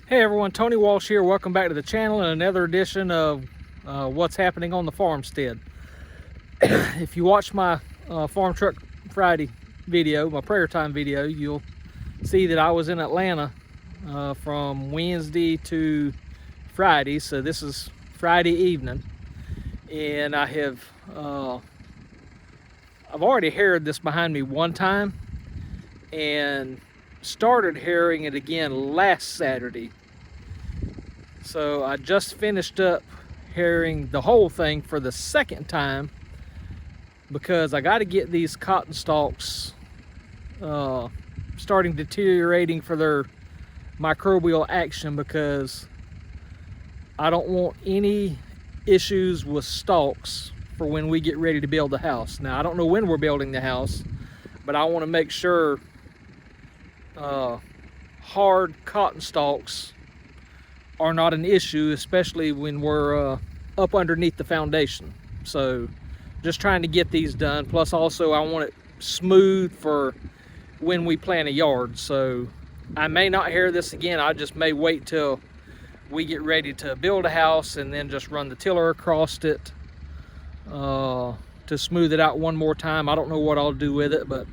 Hey everyone, Tony Walsh here. Welcome back to the channel and another edition of what's happening on the farmstead. If you watch my Farm Truck Friday video, my prayer time video, you'll see that I was in Atlanta from Wednesday to Friday. So this is Friday evening, and I've already harrowed this behind me one time, and started harrowing it again last Saturday. So I just finished up harrowing the whole thing for the second time because I got to get these cotton stalks starting deteriorating for their microbial action, because I don't want any issues with stalks for when we get ready to build the house. Now, I don't know when we're building the house, but I want to make sure hard cotton stalks are not an issue, especially when we're up underneath the foundation. So just trying to get these done. Plus also I want it smooth for when we plant a yard. So I may not harrow this again. I just may wait till we get ready to build a house and then just run the tiller across it to smooth it out one more time. I don't know what I'll do with it, but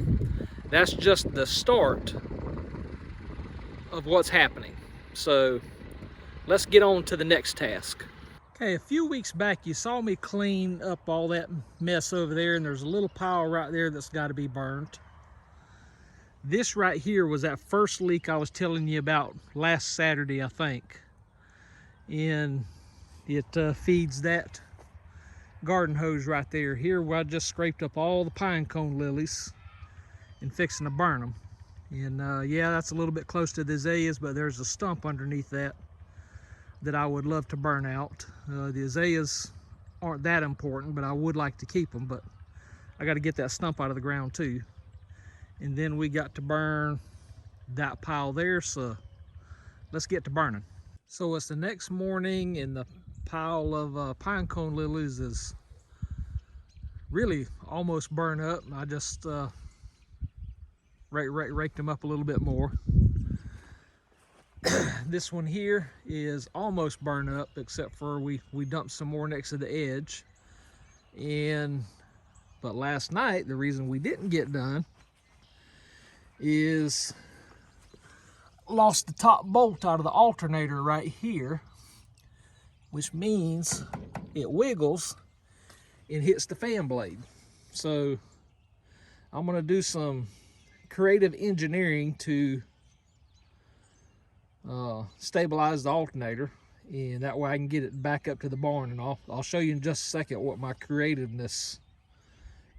that's just the start of what's happening. So let's get on to the next task. Okay, a few weeks back you saw me clean up all that mess over there, and there's a little pile right there that's got to be burned. This right here was that first leak I was telling you about last Saturday, I think. And it feeds that garden hose right there. Here where I just scraped up all the pine cone lilies and fixing to burn them. And yeah, that's a little bit close to the azaleas, but there's a stump underneath that I would love to burn out. The azaleas aren't that important, but I would like to keep them, but I got to get that stump out of the ground too. And then we got to burn that pile there, so let's get to burning. So it's the next morning, and the pile of pine cone lilies is really almost burned up. I just raked them up a little bit more. This one here is almost burned up, except for we dumped some more next to the edge. But last night, the reason we didn't get done is lost the top bolt out of the alternator right here, which means it wiggles and hits the fan blade. So I'm gonna do some creative engineering to stabilize the alternator, and that way I can get it back up to the barn. And I'll show you in just a second what my creativeness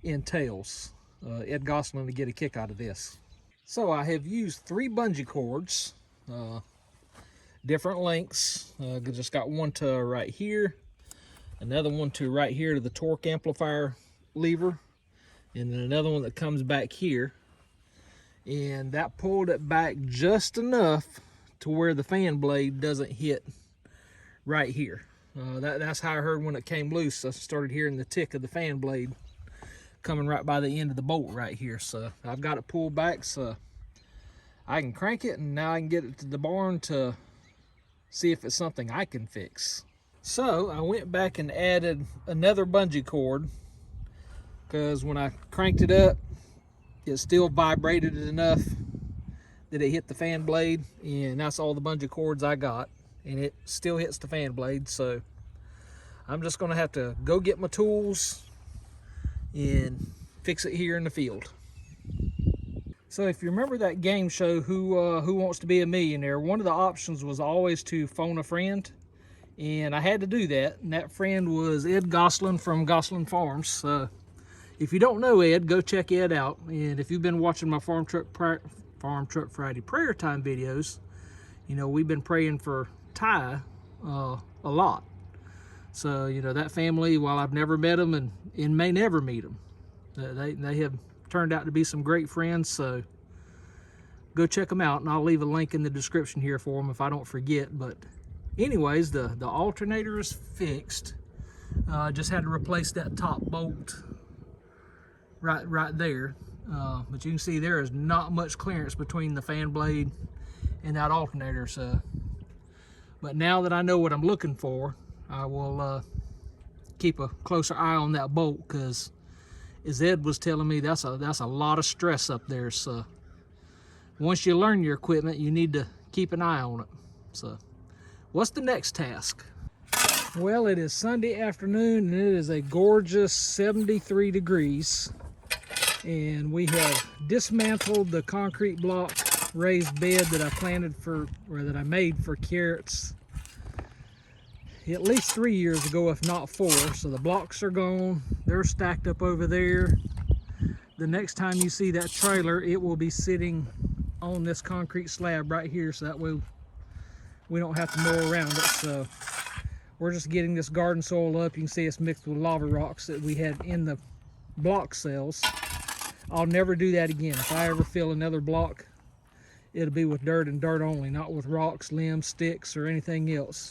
entails. Ed Gosselin to get a kick out of this. So I have used 3 bungee cords, different lengths. Just got one to right here, another one to right here to the torque amplifier lever, and then another one that comes back here. And that pulled it back just enough to where the fan blade doesn't hit right here. That's how I heard when it came loose. I started hearing the tick of the fan blade coming right by the end of the bolt right here. So I've got it pulled back so I can crank it, and now I can get it to the barn to see if it's something I can fix. So I went back and added another bungee cord, because when I cranked it up, it still vibrated enough that it hit the fan blade, and that's all the bungee cords I got, and it still hits the fan blade. So I'm just gonna have to go get my tools and fix it here in the field. So if you remember that game show, Who Wants to Be a Millionaire, one of the options was always to phone a friend, and I had to do that, and that friend was Ed Gosselin from Gosselin Farms. So if you don't know Ed, go check Ed out. And if you've been watching my Farm Truck Friday prayer time videos, you know we've been praying for Ty a lot. So you know that family, while I've never met them and may never meet them, they have turned out to be some great friends. So go check them out, and I'll leave a link in the description here for them if I don't forget. But anyways, the alternator is fixed. Just had to replace that top bolt right there. But you can see there is not much clearance between the fan blade and that alternator. So But now that I know what I'm looking for, I will keep a closer eye on that bolt, because as Ed was telling me, that's a lot of stress up there. So once you learn your equipment, you need to keep an eye on it. So what's the next task? Well, it is Sunday afternoon and it is a gorgeous 73 degrees. And we have dismantled the concrete block raised bed that I planted for, or that I made for carrots at least 3 years ago, if not 4. So the blocks are gone. They're stacked up over there. The next time you see that trailer, it will be sitting on this concrete slab right here, so that way we don't have to mow around it. So we're just getting this garden soil up. You can see it's mixed with lava rocks that we had in the block cells. I'll never do that again. If I ever fill another block, it'll be with dirt and dirt only, not with rocks, limbs, sticks, or anything else.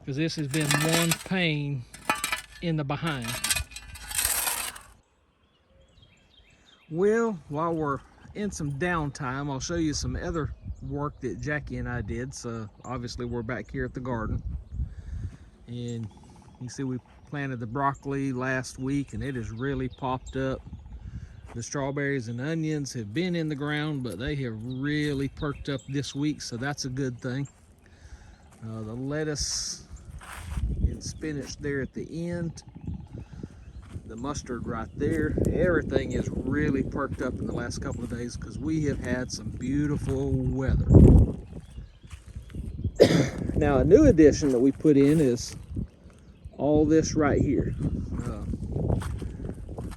Because this has been one pain in the behind. Well, while we're in some downtime, I'll show you some other work that Jackie and I did. So obviously we're back here at the garden. And you see we planted the broccoli last week and it has really popped up. The strawberries and onions have been in the ground, but they have really perked up this week, so that's a good thing. The lettuce and spinach there at the end, the mustard right there, everything is really perked up in the last couple of days because we have had some beautiful weather. Now, a new addition that we put in is all this right here.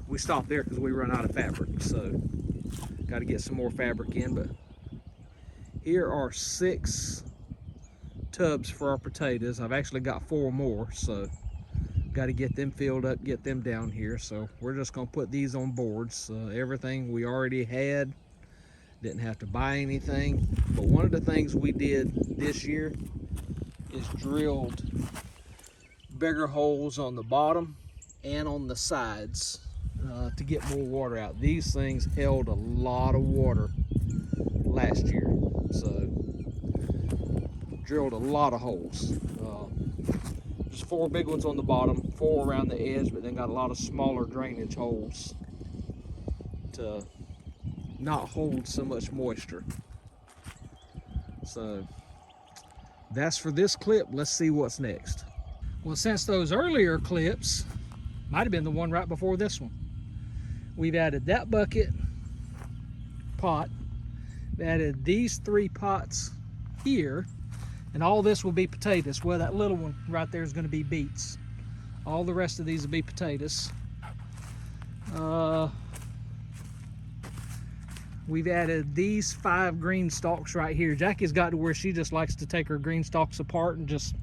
We stopped there because we run out of fabric, so got to get some more fabric in. But here are 6 tubs for our potatoes. I've actually got 4 more, so got to get them filled up, get them down here. So we're just going to put these on boards. Everything we already had, didn't have to buy anything. But one of the things we did this year is drilled bigger holes on the bottom and on the sides to get more water out. These things held a lot of water last year, so drilled a lot of holes. There's 4 big ones on the bottom, 4 around the edge, but then got a lot of smaller drainage holes to not hold so much moisture. So that's for this clip. Let's see what's next. Well, since those earlier clips, might have been the one right before this one, we've added that bucket pot, we've added these 3 pots here, and all this will be potatoes. Well, that little one right there is going to be beets. All the rest of these will be potatoes. We've added these 5 green stalks right here. Jackie's got to where she just likes to take her green stalks apart and just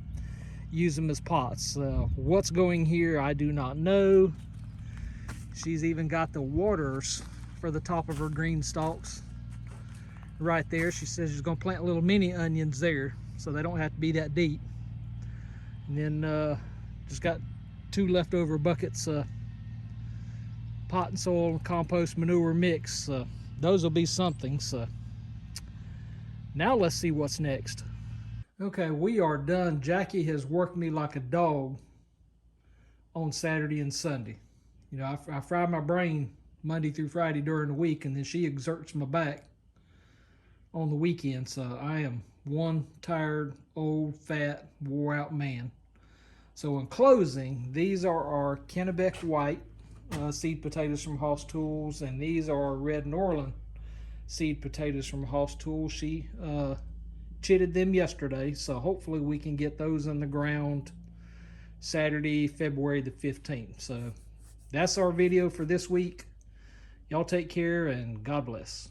use them as pots. What's going here, I do not know. She's even got the waters for the top of her green stalks right there. She says she's going to plant little mini onions there, so they don't have to be that deep. And then just got 2 leftover buckets of pot and soil and compost manure mix. Those will be something. So now let's see what's next. Okay, we are done. Jackie has worked me like a dog on Saturday and Sunday. You know, I fry my brain Monday through Friday during the week, and then she exerts my back on the weekend. So I am one tired, old, fat, wore out man. So in closing, these are our Kennebec White seed potatoes from Hoss Tools, and these are our Red Norland seed potatoes from Hoss Tools. She chitted them yesterday, so hopefully we can get those in the ground Saturday, February the 15th. So that's our video for this week. Y'all take care and God bless.